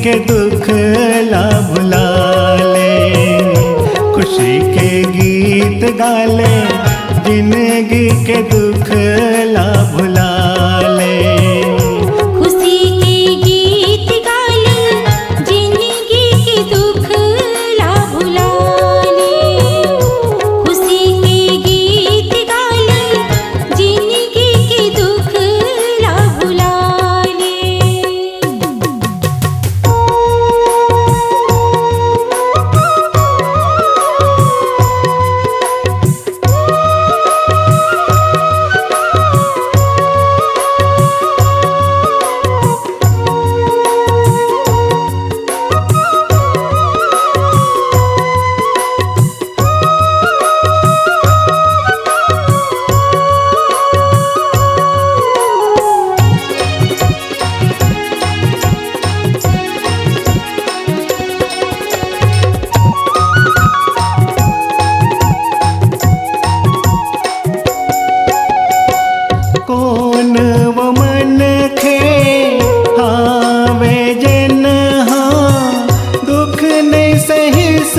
के दुख ला भुला ले, खुशी के गीत गाले, जिंदगी के दुख ला भुला ले। खुशी के गीत गाले, जिंदगी के दुख ला भुला ले। खुशी के गीत गाले, जिंदगी के दुख ला भुला ले। कौन वो मन खे हावे जन हाँ, दुख नहीं सहिस